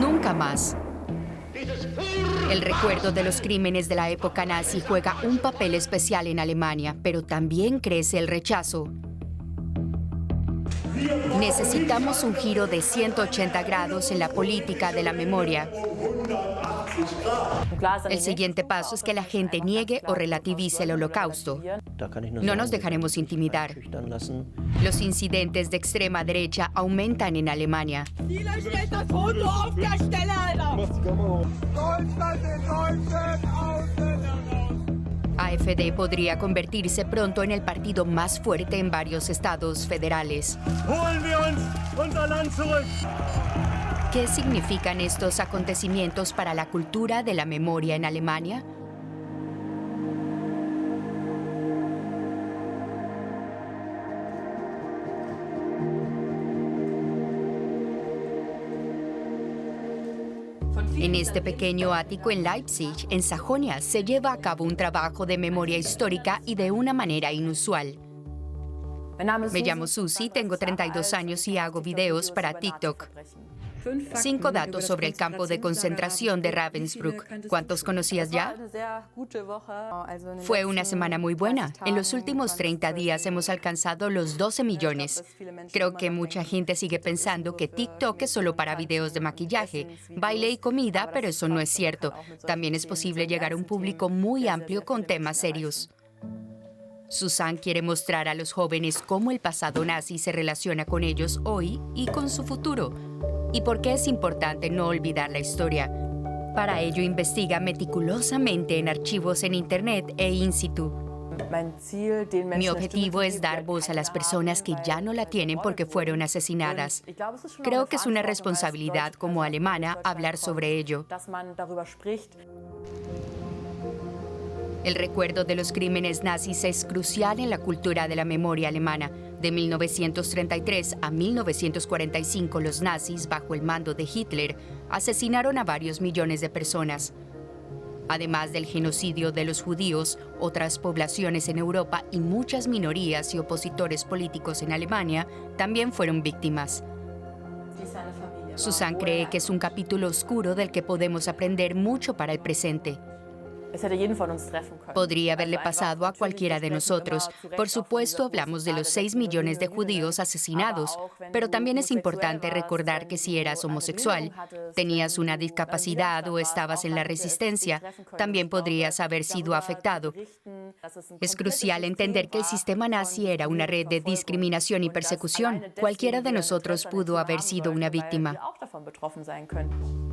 Nunca más. El recuerdo de los crímenes de la época nazi juega un papel especial en Alemania, pero también crece el rechazo. Necesitamos un giro de 180 grados en la política de la memoria. El siguiente paso es que la gente niegue o relativice el Holocausto. No nos dejaremos intimidar. Los incidentes de extrema derecha aumentan en Alemania. AfD podría convertirse pronto en el partido más fuerte en varios estados federales. ¿Qué significan estos acontecimientos para la cultura de la memoria en Alemania? En este pequeño ático en Leipzig, en Sajonia, se lleva a cabo un trabajo de memoria histórica y de una manera inusual. Me llamo Susi, tengo 32 años y hago videos para TikTok. 5 datos sobre el campo de concentración de Ravensbrück. ¿Cuántos conocías ya? Fue una semana muy buena. En los últimos 30 días hemos alcanzado los 12 millones. Creo que mucha gente sigue pensando que TikTok es solo para videos de maquillaje, baile y comida, pero eso no es cierto. También es posible llegar a un público muy amplio con temas serios. Susan quiere mostrar a los jóvenes cómo el pasado nazi se relaciona con ellos hoy y con su futuro, y por qué es importante no olvidar la historia. Para ello investiga meticulosamente en archivos en Internet e in situ. Mi objetivo es dar voz a las personas que ya no la tienen porque fueron asesinadas. Creo que es una responsabilidad como alemana hablar sobre ello. El recuerdo de los crímenes nazis es crucial en la cultura de la memoria alemana. De 1933 a 1945, los nazis, bajo el mando de Hitler, asesinaron a varios millones de personas. Además del genocidio de los judíos, otras poblaciones en Europa y muchas minorías y opositores políticos en Alemania también fueron víctimas. Susan cree que es un capítulo oscuro del que podemos aprender mucho para el presente. Podría haberle pasado a cualquiera de nosotros. Por supuesto, hablamos de los 6 millones de judíos asesinados, pero también es importante recordar que si eras homosexual, tenías una discapacidad o estabas en la resistencia, también podrías haber sido afectado. Es crucial entender que el sistema nazi era una red de discriminación y persecución. Cualquiera de nosotros pudo haber sido una víctima.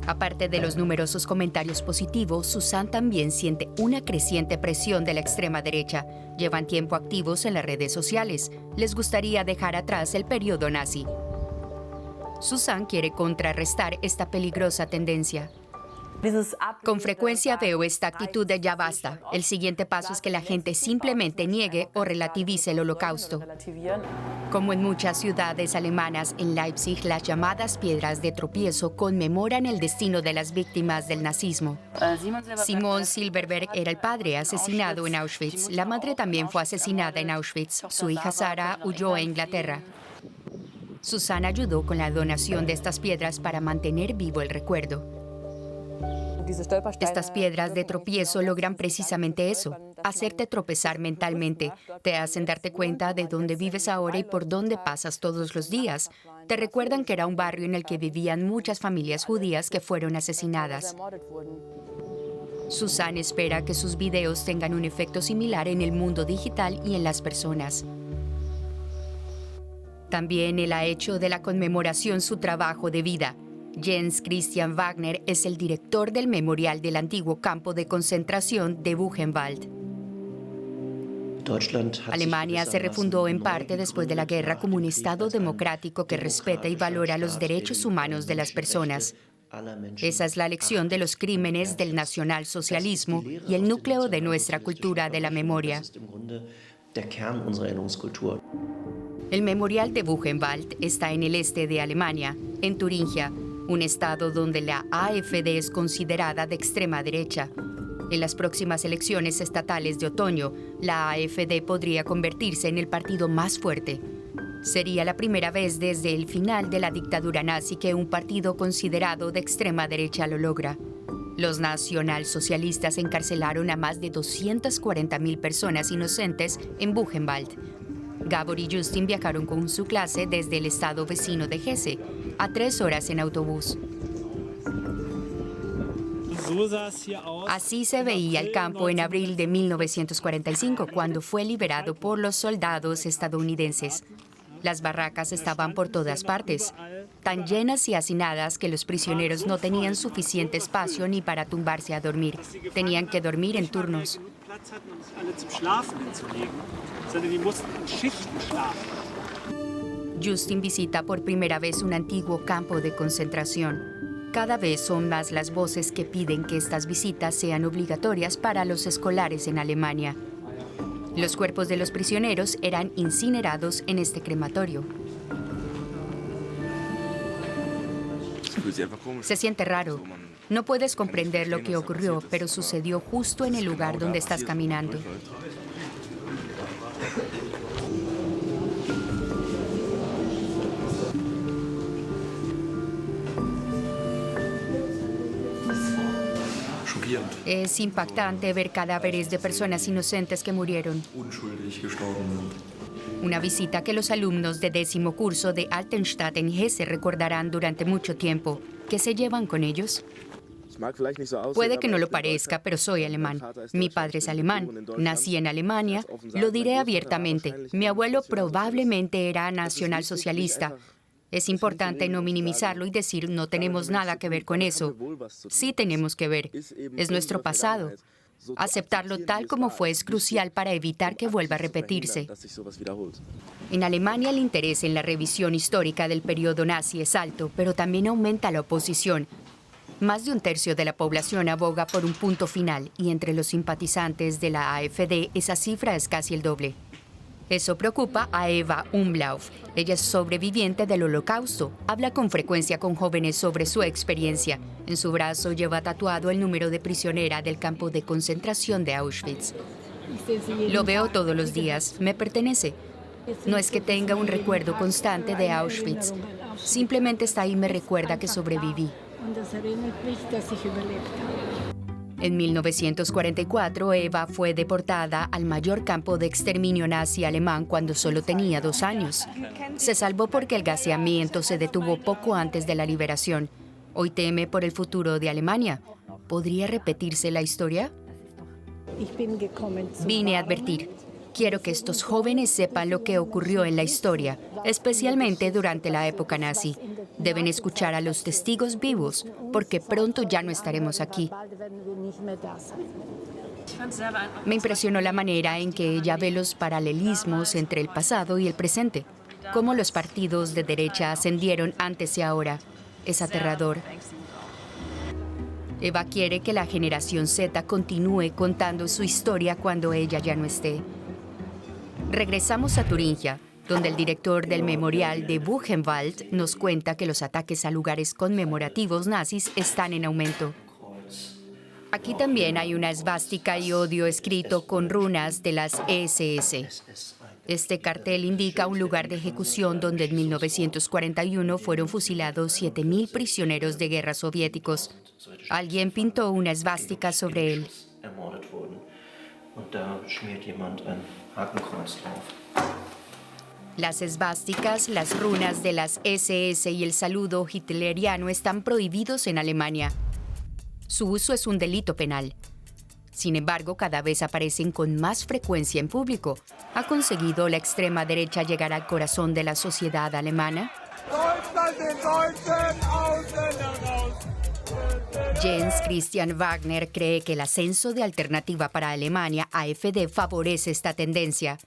Aparte de los numerosos comentarios positivos, Susan también siente una creciente presión de la extrema derecha. Llevan tiempo activos en las redes sociales. Les gustaría dejar atrás el periodo nazi. Susan quiere contrarrestar esta peligrosa tendencia. Con frecuencia veo esta actitud de ya basta. El siguiente paso es que la gente simplemente niegue o relativice el Holocausto. Como en muchas ciudades alemanas, en Leipzig las llamadas piedras de tropiezo conmemoran el destino de las víctimas del nazismo. Simon Silberberg era el padre asesinado en Auschwitz. La madre también fue asesinada en Auschwitz. Su hija Sara huyó a Inglaterra. Susan ayudó con la donación de estas piedras para mantener vivo el recuerdo. Estas piedras de tropiezo logran precisamente eso, hacerte tropezar mentalmente. Te hacen darte cuenta de dónde vives ahora y por dónde pasas todos los días. Te recuerdan que era un barrio en el que vivían muchas familias judías que fueron asesinadas. Susan espera que sus videos tengan un efecto similar en el mundo digital y en las personas. También él ha hecho de la conmemoración su trabajo de vida. Jens Christian Wagner es el director del memorial del antiguo campo de concentración de Buchenwald. Alemania se refundó en parte después de la guerra como un Estado democrático que respeta y valora los derechos humanos de las personas. Esa es la lección de los crímenes del nacionalsocialismo y el núcleo de nuestra cultura de la memoria. El memorial de Buchenwald está en el este de Alemania, en Turingia, un estado donde la AfD es considerada de extrema derecha. En las próximas elecciones estatales de otoño, la AfD podría convertirse en el partido más fuerte. Sería la primera vez desde el final de la dictadura nazi que un partido considerado de extrema derecha lo logra. Los nacionalsocialistas encarcelaron a más de 240.000 personas inocentes en Buchenwald. Gabor y Justin viajaron con su clase desde el estado vecino de Hesse, a 3 horas en autobús. Así se veía el campo en abril de 1945, cuando fue liberado por los soldados estadounidenses. Las barracas estaban por todas partes, tan llenas y hacinadas que los prisioneros no tenían suficiente espacio ni para tumbarse a dormir. Tenían que dormir en turnos. Justin visita por primera vez un antiguo campo de concentración. Cada vez son más las voces que piden que estas visitas sean obligatorias para los escolares en Alemania. Los cuerpos de los prisioneros eran incinerados en este crematorio. Se siente raro. No puedes comprender lo que ocurrió, pero sucedió justo en el lugar donde estás caminando. Es impactante ver cadáveres de personas inocentes que murieron. Una visita que los alumnos de 10º curso de Altenstadt en Hesse recordarán durante mucho tiempo. ¿Qué se llevan con ellos? Puede que no lo parezca, pero soy alemán. Mi padre es alemán. Nací en Alemania. Lo diré abiertamente. Mi abuelo probablemente era nacionalsocialista. Es importante no minimizarlo y decir no tenemos nada que ver con eso. Sí tenemos que ver. Es nuestro pasado. Aceptarlo tal como fue es crucial para evitar que vuelva a repetirse. En Alemania el interés en la revisión histórica del periodo nazi es alto, pero también aumenta la oposición. Más de un tercio de la población aboga por un punto final y entre los simpatizantes de la AfD esa cifra es casi el doble. Eso preocupa a Eva Umlauf. Ella es sobreviviente del Holocausto. Habla con frecuencia con jóvenes sobre su experiencia. En su brazo lleva tatuado el número de prisionera del campo de concentración de Auschwitz. Lo veo todos los días. Me pertenece. No es que tenga un recuerdo constante de Auschwitz. Simplemente está ahí y me recuerda que sobreviví. En 1944, Eva fue deportada al mayor campo de exterminio nazi alemán cuando solo tenía 2 años. Se salvó porque el gaseamiento se detuvo poco antes de la liberación. Hoy teme por el futuro de Alemania. ¿Podría repetirse la historia? Vine a advertir. Quiero que estos jóvenes sepan lo que ocurrió en la historia, especialmente durante la época nazi. Deben escuchar a los testigos vivos, porque pronto ya no estaremos aquí. Me impresionó la manera en que ella ve los paralelismos entre el pasado y el presente, cómo los partidos de derecha ascendieron antes y ahora. Es aterrador. Eva quiere que la generación Z continúe contando su historia cuando ella ya no esté. Regresamos a Turingia, donde el director del memorial de Buchenwald nos cuenta que los ataques a lugares conmemorativos nazis están en aumento. Aquí también hay una esvástica y odio escrito con runas de las SS. Este cartel indica un lugar de ejecución donde en 1941 fueron fusilados 7.000 prisioneros de guerra soviéticos. Alguien pintó una esvástica sobre él. Las esvásticas, las runas de las SS y el saludo hitleriano están prohibidos en Alemania. Su uso es un delito penal. Sin embargo, cada vez aparecen con más frecuencia en público. ¿Ha conseguido la extrema derecha llegar al corazón de la sociedad alemana? Jens Christian Wagner cree que el ascenso de Alternativa para Alemania, AfD, favorece esta tendencia.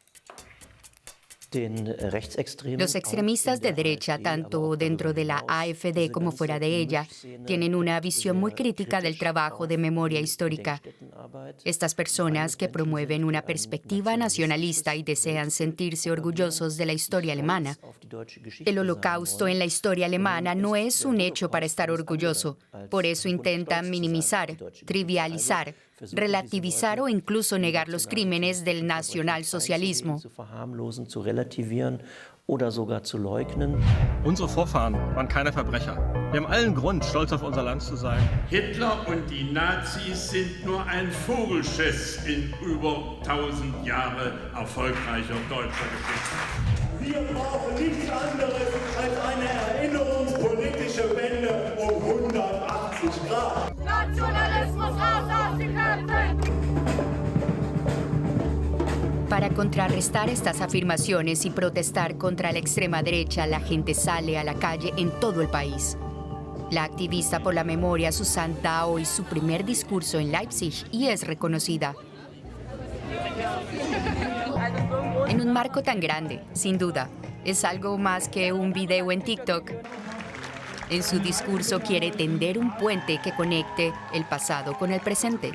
Los extremistas de derecha, tanto dentro de la AfD como fuera de ella, tienen una visión muy crítica del trabajo de memoria histórica. Estas personas que promueven una perspectiva nacionalista y desean sentirse orgullosos de la historia alemana. El Holocausto en la historia alemana no es un hecho para estar orgulloso. Por eso intentan minimizar, trivializar, relativizar o incluso negar los crímenes del nacionalsocialismo. oder sogar zu leugnen. Unsere Vorfahren waren keine Verbrecher. Wir haben allen Grund, stolz auf unser Land zu sein. Hitler und die Nazis sind nur ein Vogelschiss in über 1000 Jahre erfolgreicher deutscher Geschichte. Wir brauchen nichts anderes als eine erinnerungspolitische Wende um 180 Grad. Nationalismus raus aus den Köpfen! Para contrarrestar estas afirmaciones y protestar contra la extrema derecha, la gente sale a la calle en todo el país. La activista por la memoria Susan da hoy su primer discurso en Leipzig y es reconocida. En un marco tan grande, sin duda, es algo más que un video en TikTok. En su discurso quiere tender un puente que conecte el pasado con el presente.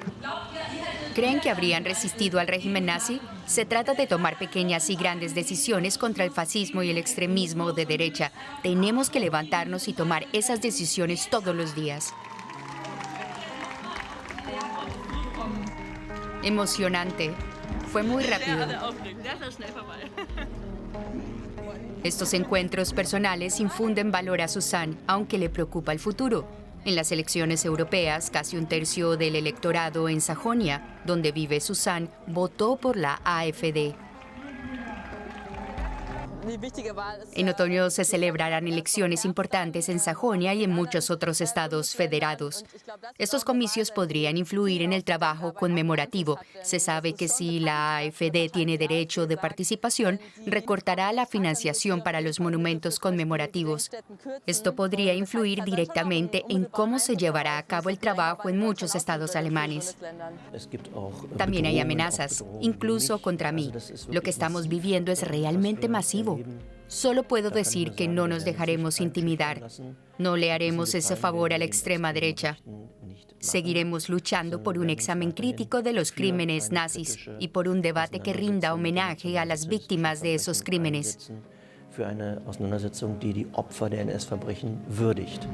¿Creen que habrían resistido al régimen nazi? Se trata de tomar pequeñas y grandes decisiones contra el fascismo y el extremismo de derecha. Tenemos que levantarnos y tomar esas decisiones todos los días. Emocionante. Fue muy rápido. Estos encuentros personales infunden valor a Susan, aunque le preocupa el futuro. En las elecciones europeas, casi un tercio del electorado en Sajonia, donde vive Susan, votó por la AfD. En otoño se celebrarán elecciones importantes en Sajonia y en muchos otros estados federados. Estos comicios podrían influir en el trabajo conmemorativo. Se sabe que si la AfD tiene derecho de participación, recortará la financiación para los monumentos conmemorativos. Esto podría influir directamente en cómo se llevará a cabo el trabajo en muchos estados alemanes. También hay amenazas, incluso contra mí. Lo que estamos viviendo es realmente masivo. Solo puedo decir que no nos dejaremos intimidar. No le haremos ese favor a la extrema derecha. Seguiremos luchando por un examen crítico de los crímenes nazis y por un debate que rinda homenaje a las víctimas de esos crímenes. Für eine Auseinandersetzung, die die Opfer der NS-Verbrechen würdigt.